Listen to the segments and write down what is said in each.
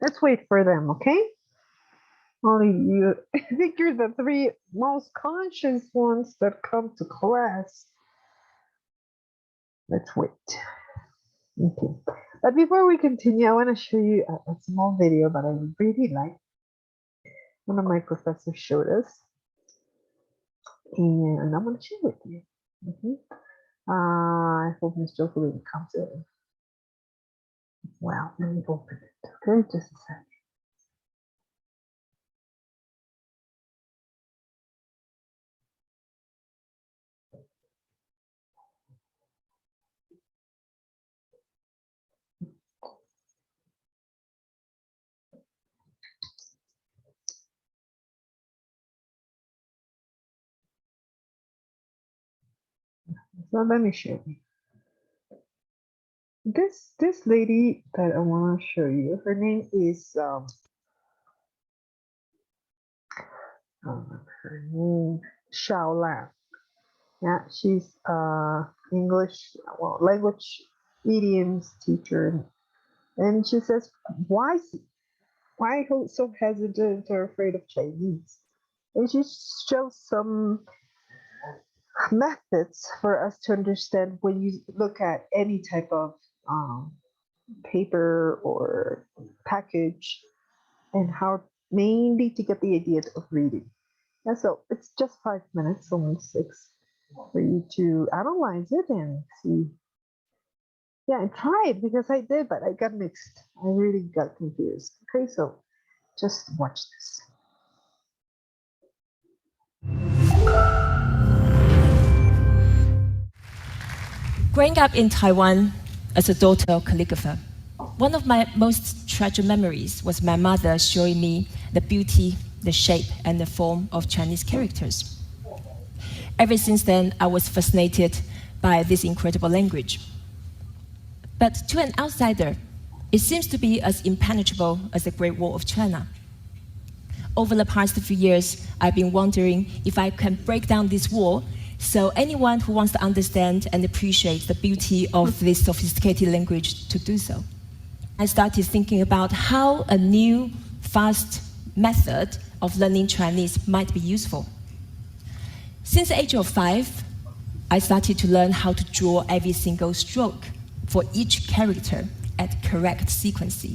Let's wait for them, okay? Only you, I think you're the three most conscious ones that come to class. Let's wait. Okay. But before we continue, I want to show you a small video that I really like. One of my professors showed us. And I'm going to share with you. I hope Miss Jocelyn comes in. Well, let me open it. Okay, just a second. So let me show you. This lady that I want to show you, her name is her name Xiao Lan. Yeah, she's English, well, language idioms teacher, and she says, why so hesitant or afraid of Chinese? And she shows some methods for us to understand when you look at any type of paper or package, and how mainly to get the idea of reading. Yeah, so it's just 5 minutes, almost 6, for you to analyze it and see. Yeah, and try it, because I did, but I got mixed. I really got confused. Okay, so just watch this. Growing up in Taiwan as a daughter of calligrapher, one of my most treasured memories was my mother showing me the beauty, the shape, and the form of Chinese characters. Ever since then, I was fascinated by this incredible language. But to an outsider, it seems to be as impenetrable as the Great Wall of China. Over the past few years, I've been wondering if I can break down this wall so anyone who wants to understand and appreciate the beauty of this sophisticated language to do so. I started thinking about how a new, fast method of learning Chinese might be useful. Since the age of 5, I started to learn how to draw every single stroke for each character at correct sequence.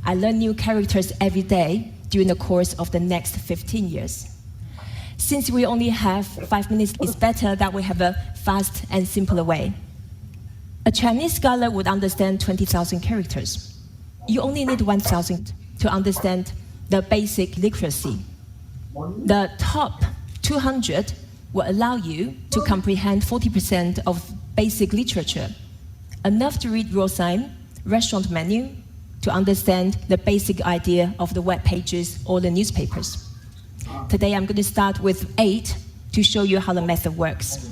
I learn new characters every day during the course of the next 15 years. Since we only have 5 minutes, it's better that we have a fast and simpler way. A Chinese scholar would understand 20,000 characters. You only need 1,000 to understand the basic literacy. The top 200 will allow you to comprehend 40% of basic literature, enough to read road sign, restaurant menu, to understand the basic idea of the web pages or the newspapers. Today I'm going to start with 8 to show you how the method works.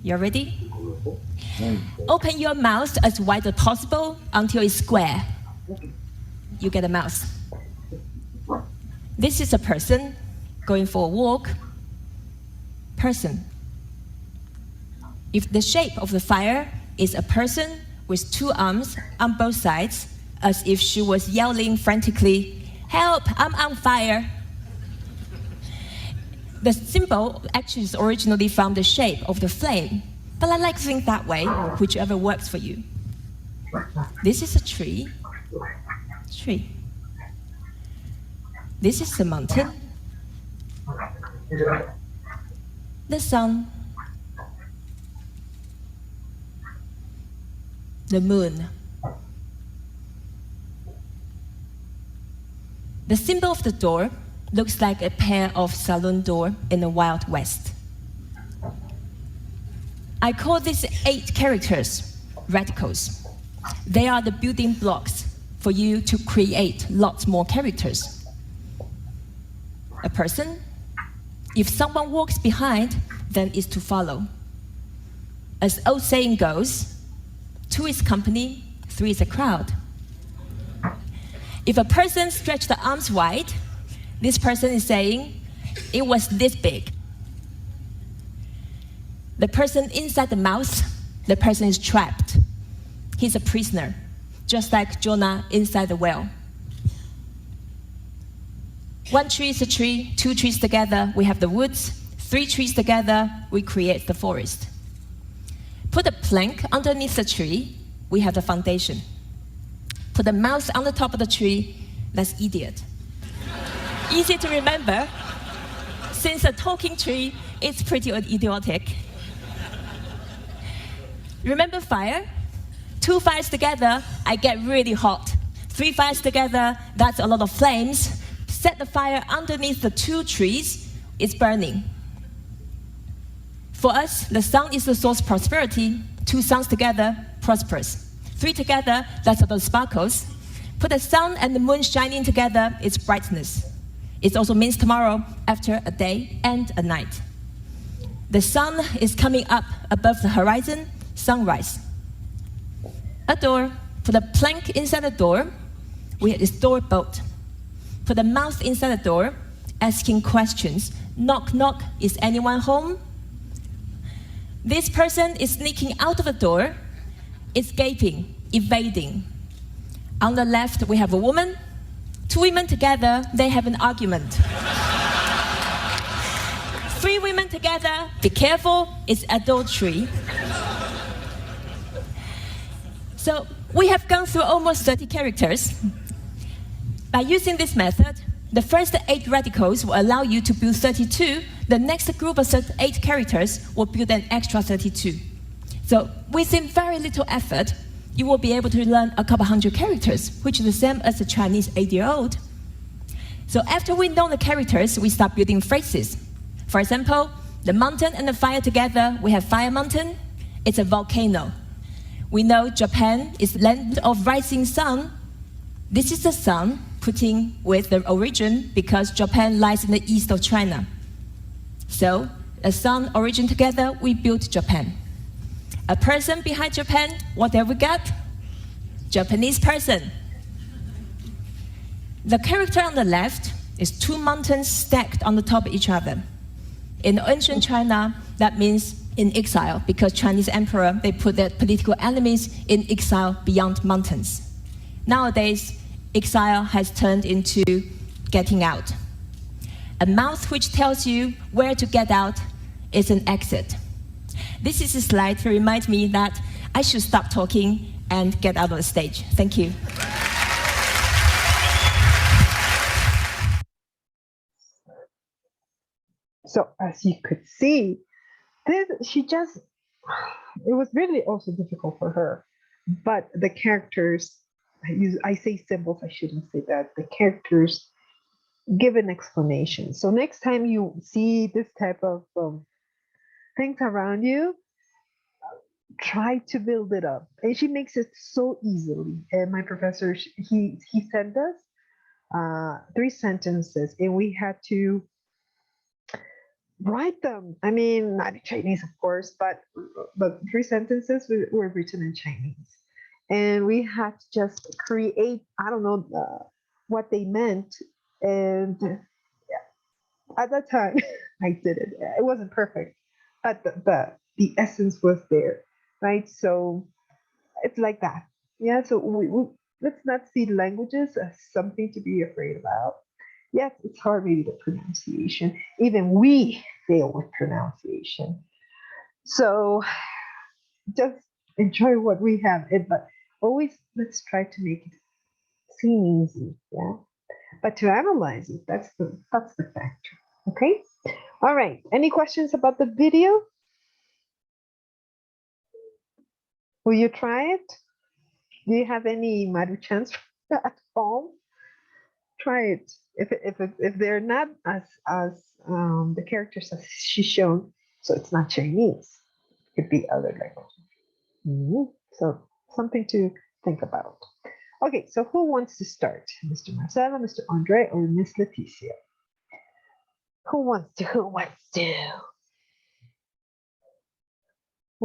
You ready? Open your mouth as wide as possible until it's square. You get a mouse. This is a person going for a walk. Person. If the shape of the fire is a person with 2 arms on both sides, as if she was yelling frantically, "Help, I'm on fire." The symbol actually is originally from the shape of the flame, but I like to think that way, whichever works for you. This is a tree. Tree. This is a mountain. The sun. The moon. The symbol of the door looks like a pair of saloon door in the Wild West. I call these 8 characters radicals. They are the building blocks for you to create lots more characters. A person, if someone walks behind, then it's to follow. As old saying goes, 2 is company, 3 is a crowd. If a person stretches the arms wide, this person is saying, it was this big. The person inside the mouth, the person is trapped. He's a prisoner, just like Jonah inside the whale. One tree is a tree, two trees together, we have the woods. Three trees together, we create the forest. Put a plank underneath the tree, we have the foundation. Put a mouse on the top of the tree, that's idiot. Easy to remember. Since a talking tree, it's pretty idiotic. Remember fire? Two fires together, I get really hot. Three fires together, that's a lot of flames. Set the fire underneath the two trees, it's burning. For us, the sun is the source of prosperity. Two suns together, prosperous. Three together, that's about sparkles. Put the sun and the moon shining together, it's brightness. It also means tomorrow, after a day and a night. The sun is coming up above the horizon, sunrise. A door, put a plank inside the door, we have this door bolt. Put a mouse inside the door, asking questions. Knock, knock, is anyone home? This person is sneaking out of the door, escaping, evading. On the left, we have a woman. Two women together, they have an argument. Three women together, be careful, it's adultery. So we have gone through almost 30 characters. By using this method, the first 8 radicals will allow you to build 32. The next group of 8 characters will build an extra 32. So within very little effort, you will be able to learn a couple hundred characters, which is the same as a Chinese 8-year-old. So after we know the characters, we start building phrases. For example, the mountain and the fire together, we have fire mountain. It's a volcano. We know Japan is land of rising sun. This is the sun putting with the origin because Japan lies in the east of China. So, a sun, origin together, we built Japan. A person behind Japan, what have we got? Japanese person. The character on the left is 2 mountains stacked on the top of each other. In ancient China, that means in exile, because Chinese emperor, they put their political enemies in exile beyond mountains. Nowadays, exile has turned into getting out. A mouth which tells you where to get out is an exit. This is a slide to remind me that I should stop talking and get out of the stage. Thank you. So as you could see, it was really also difficult for her. But the characters, I say symbols, I shouldn't say that. The characters give an explanation. So next time you see this type of things around you, try to build it up. And she makes it so easily. And my professor, he sent us 3 sentences, and we had to write them. I mean, not in Chinese, of course, but 3 sentences were written in Chinese. And we had to just create, I don't know what they meant. And at that time, I did it. It wasn't perfect, but the essence was there, right? So it's like that. Yeah, so let's not see languages as something to be afraid about. Yes, it's hard, maybe the pronunciation. Even we fail with pronunciation. So just enjoy what we have, but always let's try to make it seem easy. Yeah, but to analyze it, that's the factor. Okay. All right. Any questions about the video? Will you try it? Do you have any chance at home? Try it. If they're not as the characters as she's shown, so it's not Chinese. It could be other language. So something to think about. Okay, so who wants to start? Mr. Marcelo, Mr. Andre, or Miss Leticia? Who wants to? Who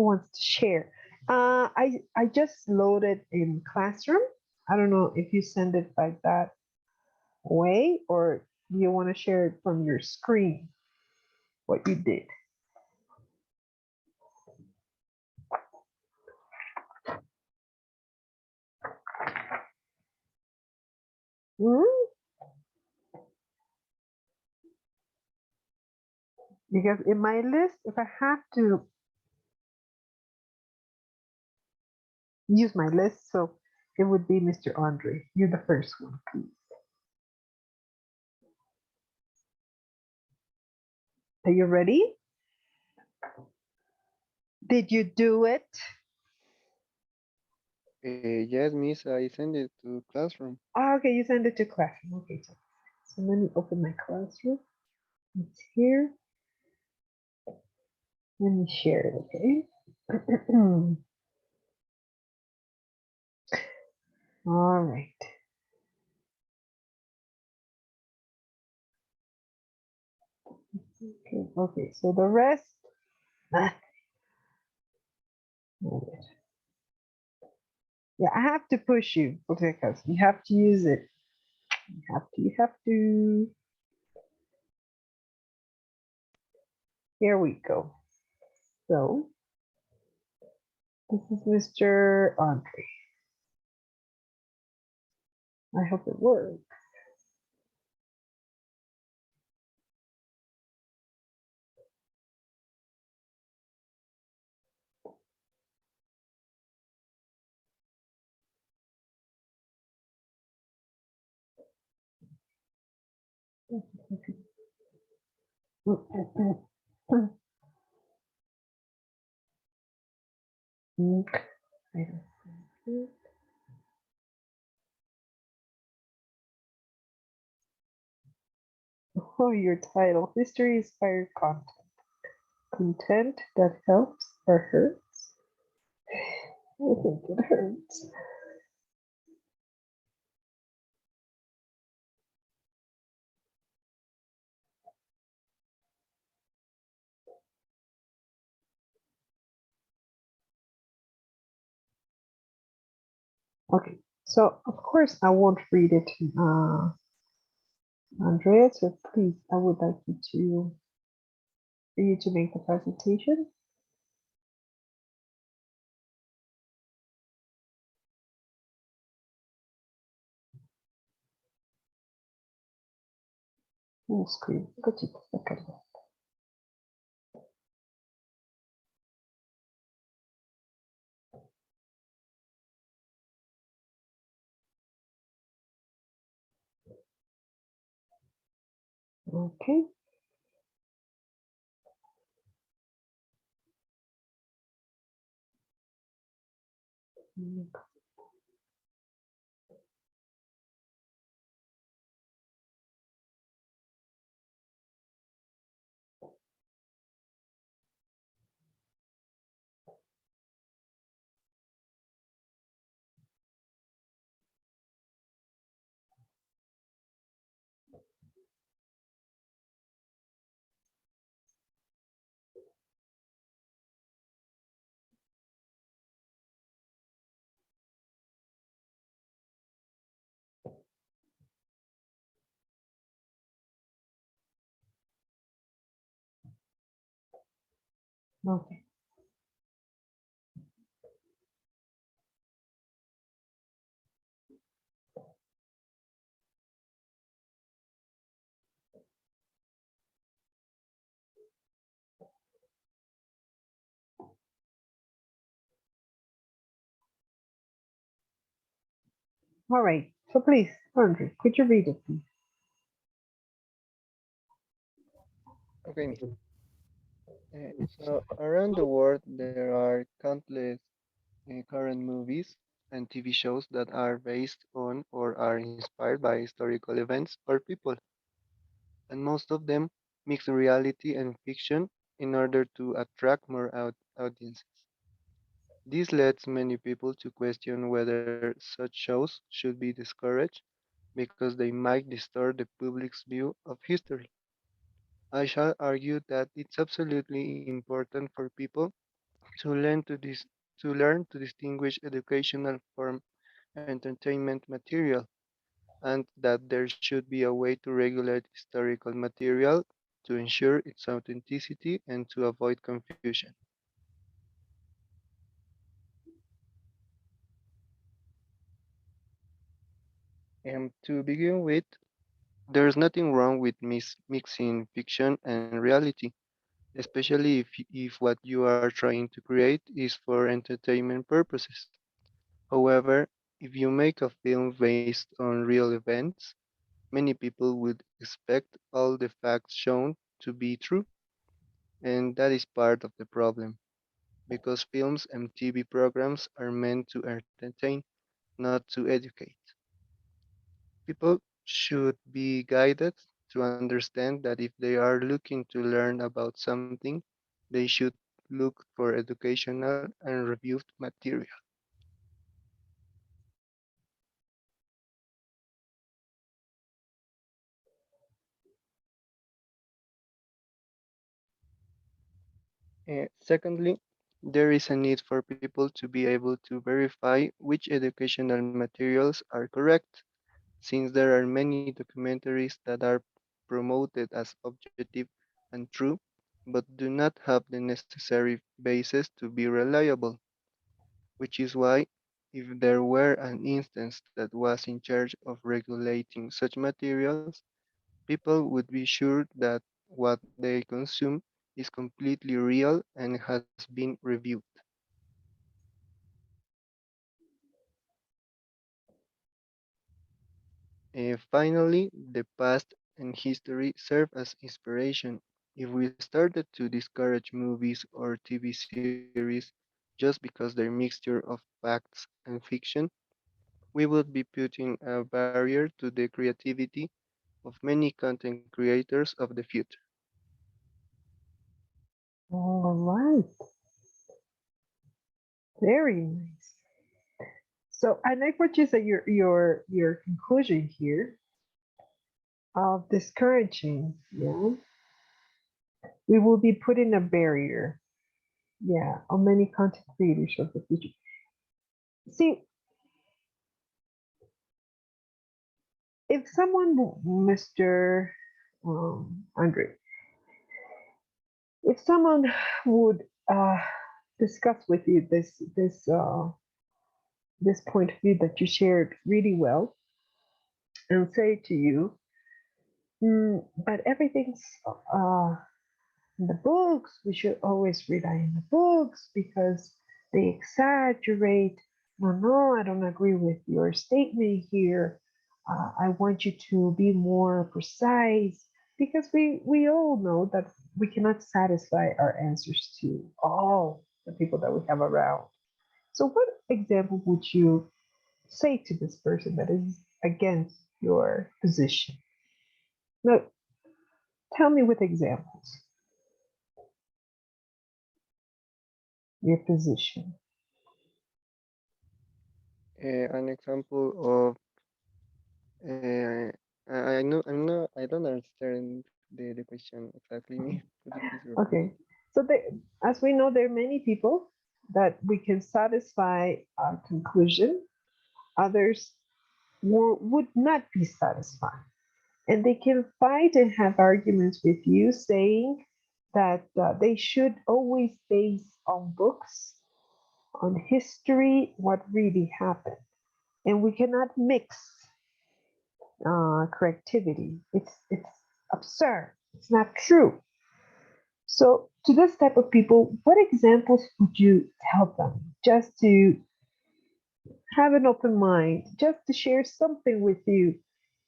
wants to share? I just loaded in Classroom. I don't know if you send it by that way, or you want to share it from your screen, what you did. Because in my list, if I have to use my list, so it would be Mr. Andre. You're the first one, please. Are you ready? Did you do it? Yes, miss, I send it to classroom. Oh, okay, you send it to classroom. Okay, so let me open my classroom. It's here. Let me share it, okay? All right. Okay, okay, so the rest. Ah, yeah, I have to push you, okay, because you have to use it. You have to. Here we go. So, this is Mr. Andre. I hope it works. Oh, your title, history inspired content. Content that helps or hurts? I think it hurts. Okay, so of course I won't read it, Andrea. So please, I would like you to for you to make the presentation. Full screen. Cosita, sácalo. Okay. Okay. All right. So please, Andre, could you read it, please? Okay, miss. So around the world, there are countless current movies and TV shows that are based on or are inspired by historical events or people, and most of them mix reality and fiction in order to attract more audiences. This leads many people to question whether such shows should be discouraged because they might distort the public's view of history. I shall argue that it's absolutely important for people to learn to distinguish educational from entertainment material, and that there should be a way to regulate historical material to ensure its authenticity and to avoid confusion. And to begin with, there's nothing wrong with mixing fiction and reality. especially if what you are trying to create is for entertainment purposes. However, if you make a film based on real events, many people would expect all the facts shown to be true, and that is part of the problem, because films and TV programs are meant to entertain, not to educate. People should be guided to understand that if they are looking to learn about something, they should look for educational and reviewed material. Secondly, there is a need for people to be able to verify which educational materials are correct, since there are many documentaries that are promoted as objective and true, but do not have the necessary basis to be reliable, which is why, if there were an instance that was in charge of regulating such materials, people would be sure that what they consume is completely real and has been reviewed. Finally, the past and history serve as inspiration. If we started to discourage movies or TV series just because their mixture of facts and fiction, we would be putting a barrier to the creativity of many content creators of the future. All right, very nice. So I like what you said. Your conclusion here of discouraging. Yeah, we will be putting a barrier. Yeah, on many content creators of the future. See, if someone, Mr. Andre, if someone would discuss with you this point of view that you shared really well, and say to you, but everything's uh, in the books. We should always rely on the books because they exaggerate. No, no, I don't agree with your statement here. I want you to be more precise because we all know that we cannot satisfy our answers to all the people that we have around. So, what example would you say to this person that is against your position? Now, tell me with examples your position. An example of I know I don't understand the question exactly. Me, could you please repeat? Okay. So, as we know, there are many people that we can satisfy our conclusion. Others would not be satisfied. And they can fight and have arguments with you saying that they should always base on books, on history, what really happened. And we cannot mix correctivity. It's absurd. It's not true. So, to this type of people, what examples would you tell them just to have an open mind, just to share something with you,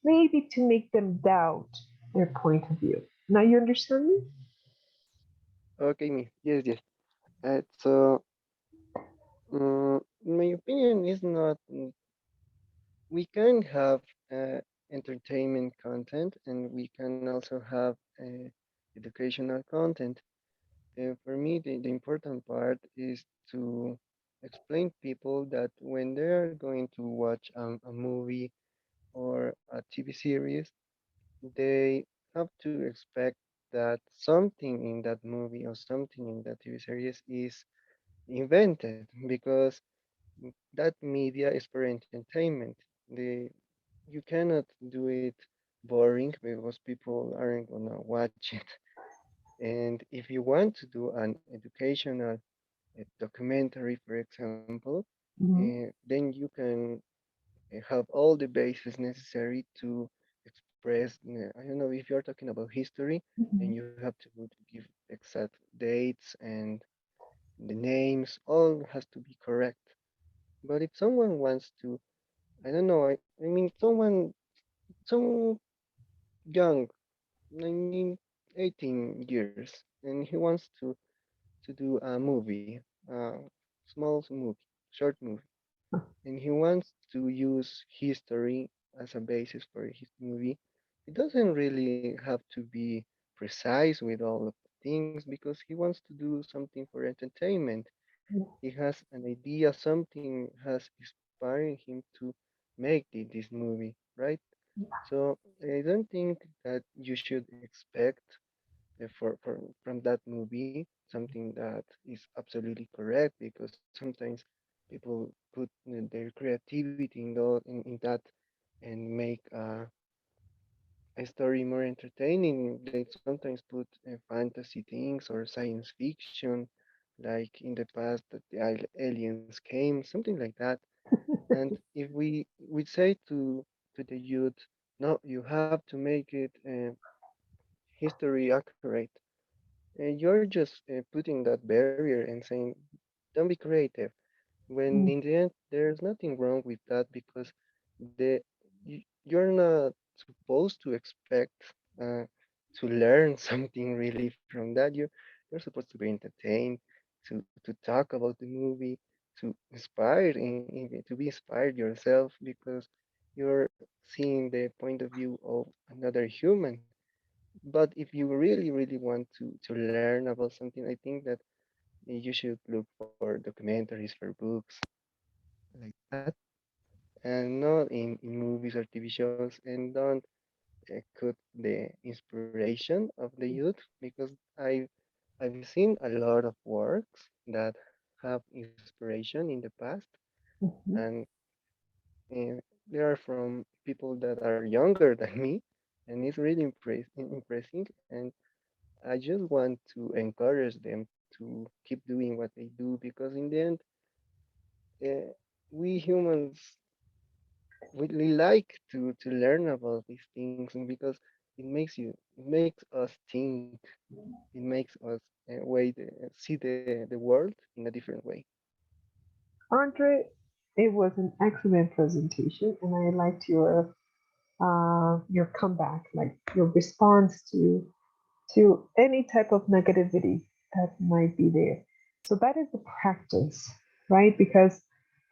maybe to make them doubt their point of view? Now, you understand me? Okay, me. Yes, yes. So, my opinion is not. We can have uh, entertainment content, and we can also have educational content. For me, the important part is to explain people that when they are going to watch a movie or a TV series, they have to expect that something in that movie or something in that TV series is invented, because that media is for entertainment. The You cannot do it boring because people aren't gonna watch it. And if you want to do an educational documentary, for example, Mhm. then you can have all the bases necessary to express. I don't know if you're talking about history, then Mhm. you have to give exact dates and the names, all has to be correct. But if someone wants to, I don't know, I mean, some young, I mean, 18 years, and he wants to do a movie, small movie, short movie, and he wants to use history as a basis for his movie. It doesn't really have to be precise with all of the things because he wants to do something for entertainment. He has an idea, something has inspired him to make this movie, right? So I don't think that you should expect from that movie something that is absolutely correct because sometimes people put their creativity in that and make a story more entertaining. They sometimes put fantasy things or science fiction, like in the past that the aliens came, something like that. And if we say to the youth, no, you have to make it history accurate, you're just putting that barrier and saying, don't be creative. When in the end, there's nothing wrong with that because you're not supposed to expect uh, to learn something really from that. You're supposed to be entertained, to talk about the movie, to inspire, to be inspired yourself because you're seeing the point of view of another human. But if you really, really want to learn about something, I think that you should look for documentaries, for books like that, and not in movies or TV shows, and don't cut the inspiration of the youth because I've seen a lot of works that have inspiration in the past, Mhm. and they are from people that are younger than me, and it's really impressive, and I just want to encourage them to keep doing what they do because in the end, uh, we humans we like to learn about these things, and because it makes us think, it makes us see the world in a different way. Andre, it was an excellent presentation, and I liked your comeback, like your response to any type of negativity that might be there. So that is the practice, right? Because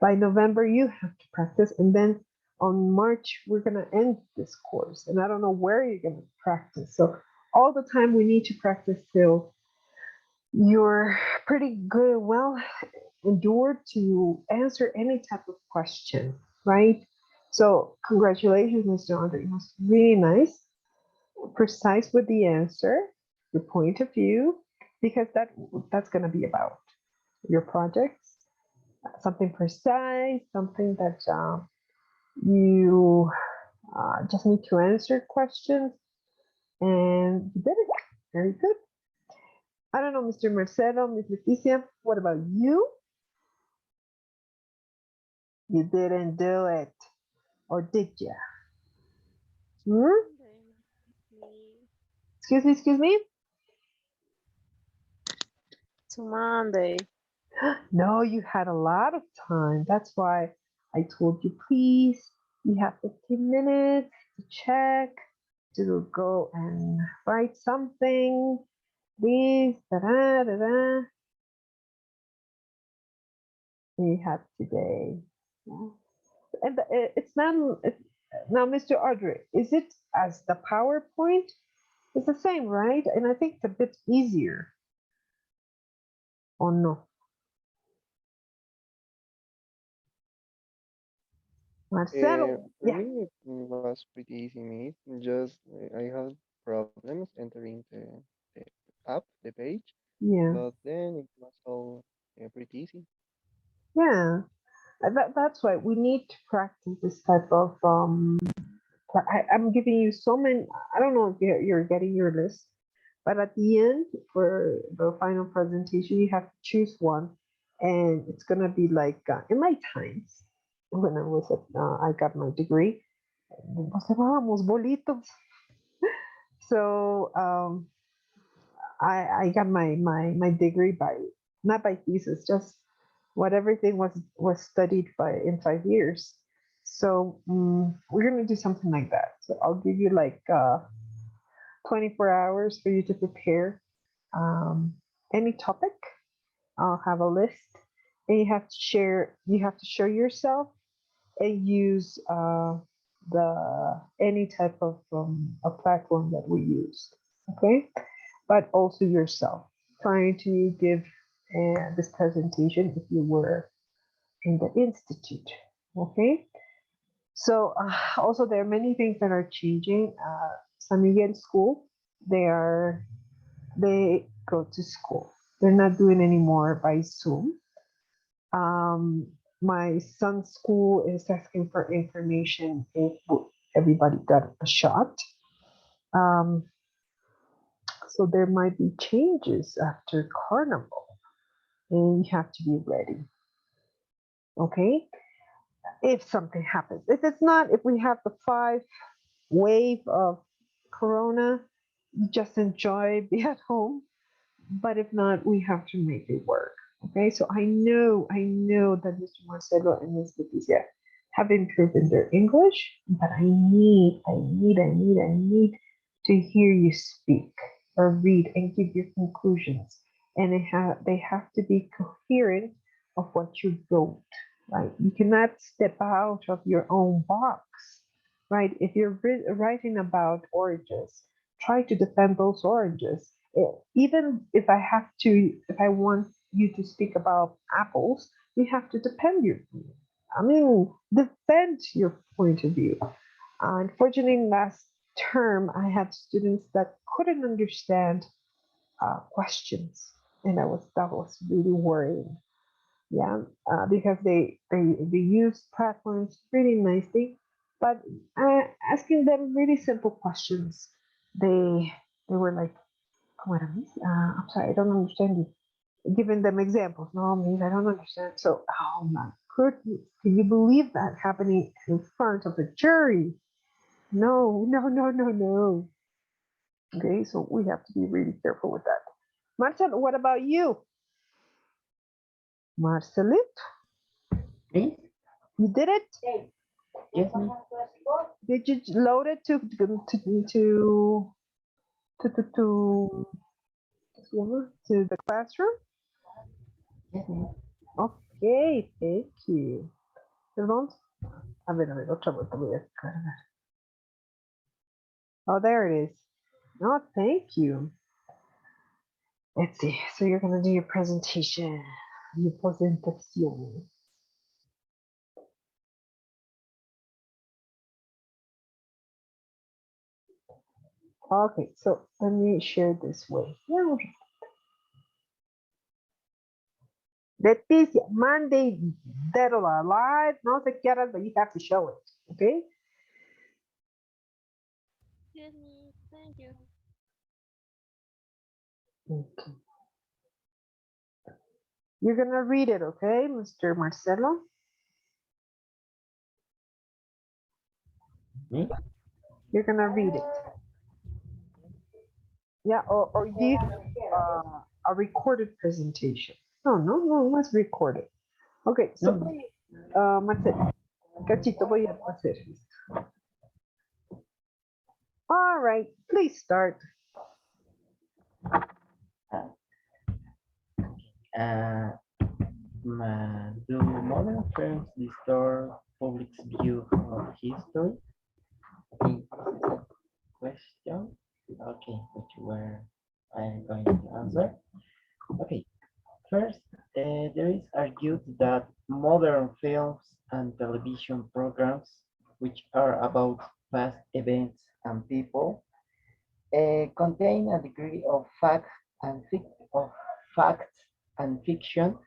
by November you have to practice, and then on March we're gonna end this course, and I don't know where you're gonna practice. So all the time we need to practice till you're pretty good, well endured to answer any type of question, right? So congratulations, Mr. Andre. It was really nice, precise with the answer, your point of view, because that's going to be about your projects, something precise, something that you just need to answer questions, and you did it. Very good. I don't know, Mr. Marcelo, Miss Leticia, what about you? You didn't do it, or did you? Hmm? Then me Excuse me. to Monday. No, you had a lot of time. That's why I told you, please, you have 15 minutes to check, to go and write something. Please, da da da da. You have today. Yeah. And it's not, now, Mr. Audrey, is it as the PowerPoint? It's the same, right? And I think it's a bit easier. Or no? Marcelo, For yeah, me, it was pretty easy, mate. Just I have problems entering the app, the page, yeah, but then it was all pretty easy. yeah. That's why we need to practice this type of I'm giving you so many. I don't know if you're getting your list, but at the end for the final presentation, you have to choose one, and it's gonna be like in my times when I got my degree. Nos bolitos. So I got my degree by not by thesis, just what everything was studied by in 5 years. So we're gonna do something like that. So I'll give you like 24 hours for you to prepare um, any topic. I'll have a list, and you have to share. You have to show yourself and use the any type of a platform that we use. Okay, but also yourself trying to give this presentation if you were in the institute. Okay, so also there are many things that are changing. San Miguel School, they go to school. They're not doing anymore by Zoom. Um, my son's school is asking for information if everybody got a shot. Um, so there might be changes after Carnival, and you have to be ready. Okay, if something happens, if it's not, if we have the wave of Corona, just enjoy, be at home. But if not, we have to make it work. Okay, so I know that Mr. Marcelo and Ms. Leticia have improved in their English, but I need to hear you speak or read and give your conclusions. And they have to be coherent of what you wrote, right? You cannot step out of your own box, right? If you're writing about oranges, try to defend those oranges. Even if I want you to speak about apples, you have to defend your point of view. Unfortunately, last term, I had students that couldn't understand questions, and that was really worrying. Yeah, because they use platforms really nicely, but asking them really simple questions, they were like, "What I'm sorry, I don't understand you." Giving them examples. No, miss, I don't understand. So, oh my goodness, can you believe that happening in front of a jury? No, no, no, no, no. Okay, so we have to be really careful with that. Marcel, what about you? Marcelit, Me? you did it? Yes, me. Did you load it to to to, to the classroom? Yes, me. Okay, thank you. Perdón. A ver, otra vuelta voy a cargar. Oh, there it is. Oh, thank you. Let's see. So you're gonna do your presentation. Your presentación. Okay, so let me share this way. Leticia, Monday, dead or alive, no se quieras, but you have to show it. Okay? Yes, me. Thank you. Okay. You're gonna read it, okay, Mr. Marcelo? Me? You're gonna read it. Yeah, or do you have a recorded presentation? No, let's record it. Okay, so No. Marcelo, Cachito, voy a hacer esto. All right, please start. Uh, do modern films distort public's view of history? Okay, question. Okay, which were I'm going to answer. Okay, first, there is argued that modern films and television programs, which are about past events and people, contain a degree of fact and fiction,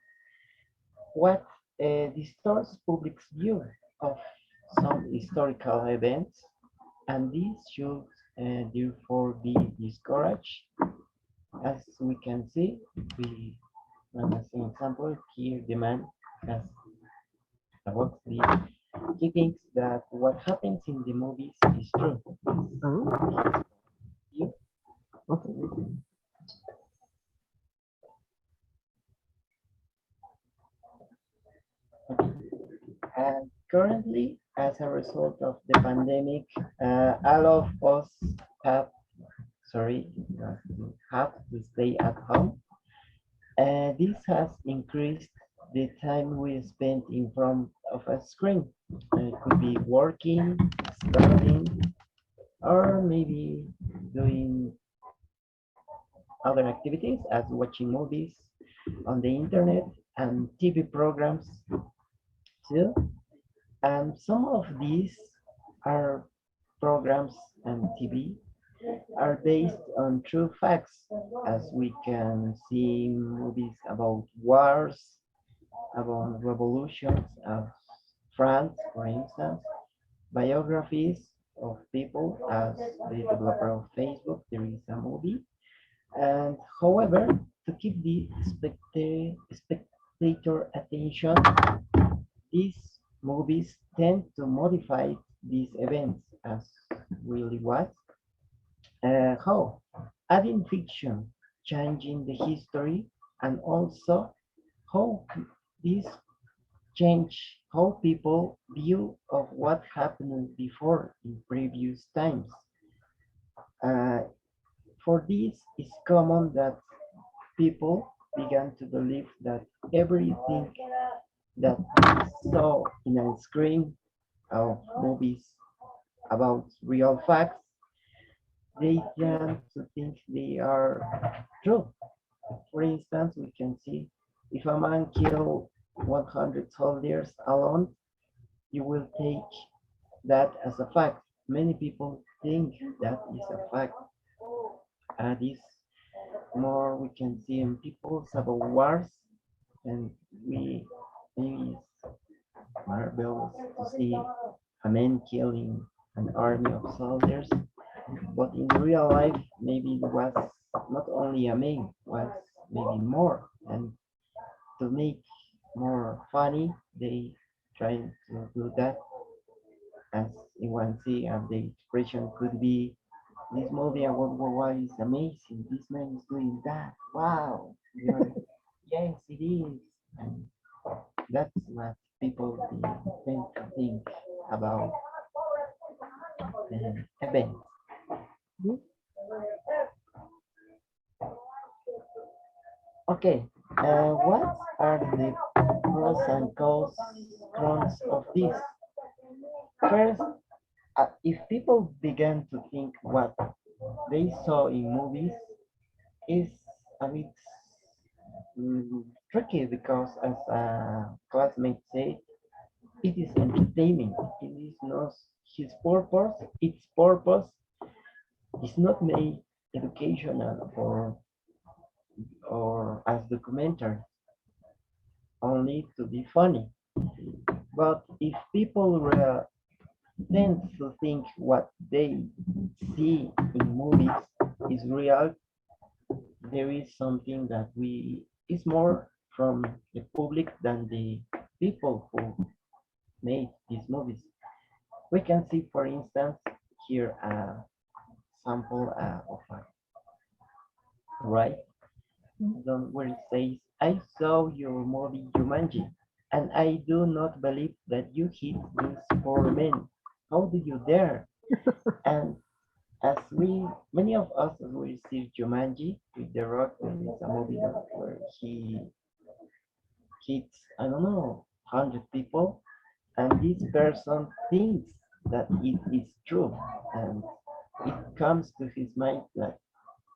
what distorts public's view of some historical events, and this should therefore be discouraged. As we can see, as an example, here the man has about the he thinks that what happens in the movies is true. Oh, You? okay. Currently, as a result of the pandemic, all of us have, sorry, have to stay at home. This has increased the time we spend in front of a screen. It could be working, studying, or maybe doing other activities as watching movies on the internet and TV programs too. And some of these are programs and TV are based on true facts, as we can see movies about wars, about revolutions of France, for instance, biographies of people, as the developer of Facebook, there is a movie. And however, to keep the spectator attention, these movies tend to modify these events as really was. How? Adding fiction, changing the history, and also how this change how people view of what happened before in previous times. Uh, for this, it's common that people began to believe that everything that they saw in a screen of movies about real facts, they tend to think they are true. For instance, we can see if a man killed 100 soldiers alone, you will take that as a fact. Many people think that is a fact. This more we can see in people's about wars, and we maybe it's marvelous to see a man killing an army of soldiers, but in real life, maybe it was not only a man, was maybe more. And to make more funny, they trying to do that as you want to see, and the expression could be this movie and World War One is amazing. This man is doing that. Wow. Yes, it is. And that's what people tend to think about events. Okay. What are the pros and cons of this? First, if people began to think what they saw in movies is a bit tricky because, as a classmate said, it is entertainment. It is not his purpose. Its purpose is not made educational or as documentary, only to be funny. But if people tend to think what they see in movies is real, there is something that we is more from the public than the people who made these movies. We can see, for instance, here a sample of a right where it says, "I saw your movie Jumanji, and I do not believe that you hit these poor men. How do you dare?" And as many of us will see Jumanji with The Rock, there is a movie where he hits, I don't know, 100 people, and this person thinks that it is true, and it comes to his mind that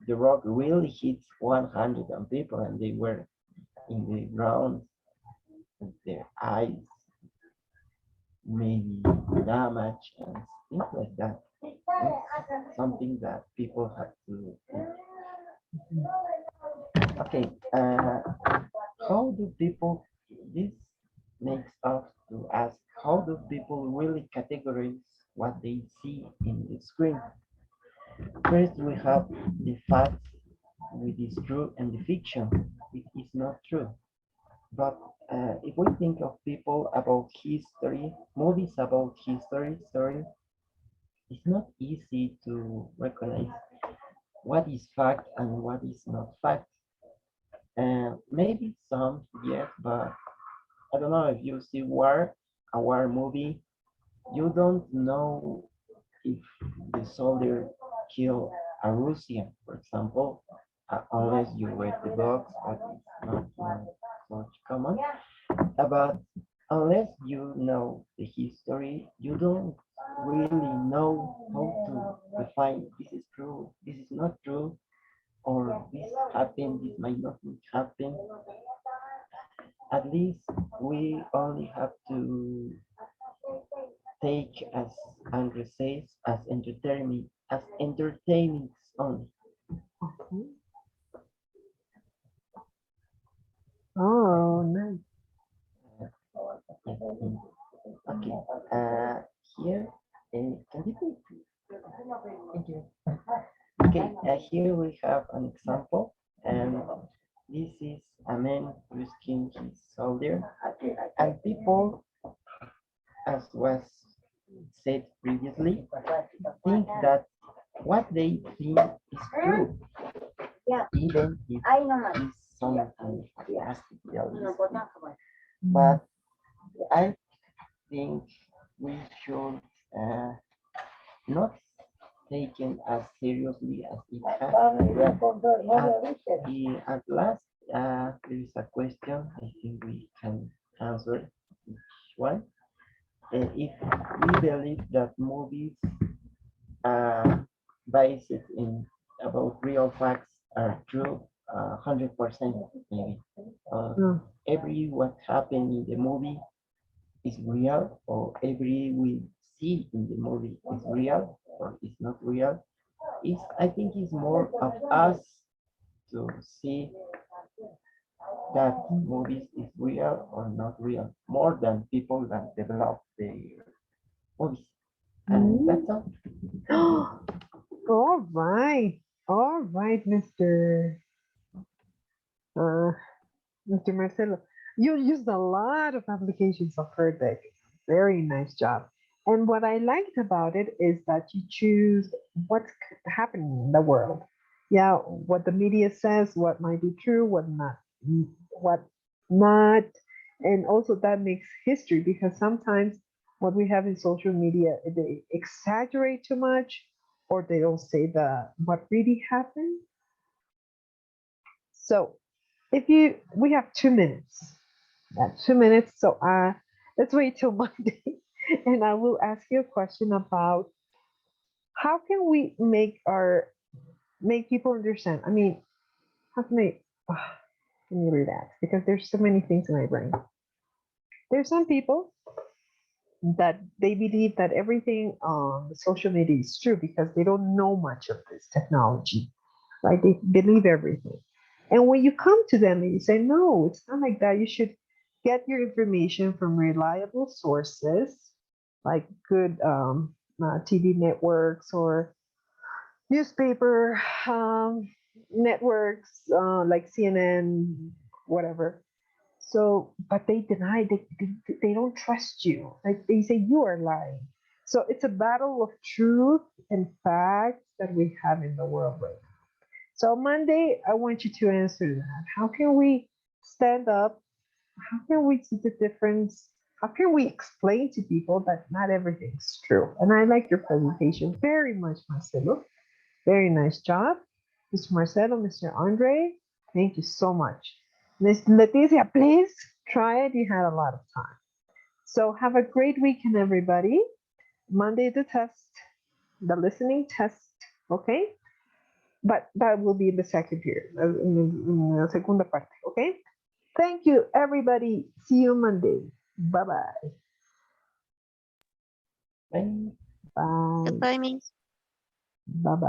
The Rock really hits 100 people, and they were in the ground, with their eyes maybe damaged and things like that. It's something that people have to think. Okay, how do people, this makes us to ask, how do people really categorize what they see in the screen? First, we have the facts, which is true, and the fiction, it is not true. But if we think of people about history, movies about history, sorry, it's not easy to recognize what is fact and what is not fact. Maybe some, yes, but I don't know if you see war. a war movie, you don't know if the soldier killed a Russian, for example, unless you read the books, but it's not much common. But unless you know the history, you don't really know how to define this is true, this is not true, or this happened, this might not happen. At least we only have to take as Andre says as entertainment only. Okay. Oh, nice. Okay. Here, can you please? Thank you. Okay. Here we have an example, and this is a man risking his soldier, and people, as was said previously, think that what they think is true, even if it's something fantastic, realistic. But I think we should not taken as seriously as it has. At last, there is a question I think we can answer each one. If we believe that movies based in about real facts are true, 100% maybe. Uh, Mm. every what happened in the movie is real, or every we see in the movie is real or is not real. Is I think it's more of us to see that movies is real or not real, more than people that develop the movies. And that's all. Thank you. All right. All right, Uh, Mr. Marcelo. You used a lot of applications of Herdeck. Very nice job. And what I liked about it is that you choose what's happening in the world. Yeah, what the media says, what might be true, what not. And also that makes history because sometimes what we have in social media, they exaggerate too much or they don't say what really happened. So if we have 2 minutes. 2 minutes. So let's wait till Monday, and I will ask you a question about how can we make people understand. I mean, how can they? Let me relax because there's so many things in my brain. There's some people that they believe that everything on the social media is true because they don't know much of this technology, right? They believe everything. And when you come to them and you say, no, it's not like that, you should get your information from reliable sources like good TV networks or newspaper networks like CNN, whatever. So, but they deny, they don't trust you. Like they say you are lying. So it's a battle of truth and facts that we have in the world right now. So Monday, I want you to answer that. How can we stand up? How can we see the difference? How can we explain to people that not everything's true? And I like your presentation very much, Marcelo. Very nice job. Mr. Marcelo, Mr. Andre, thank you so much. Miss Leticia, please try it. You had a lot of time. So have a great weekend, everybody. Monday, the test, the listening test, okay? But that will be in the second period, in the segunda parte, okay? Thank you, everybody. See you Monday. Bye-bye. Bye. Bye. Goodbye, Miss. Bye-bye.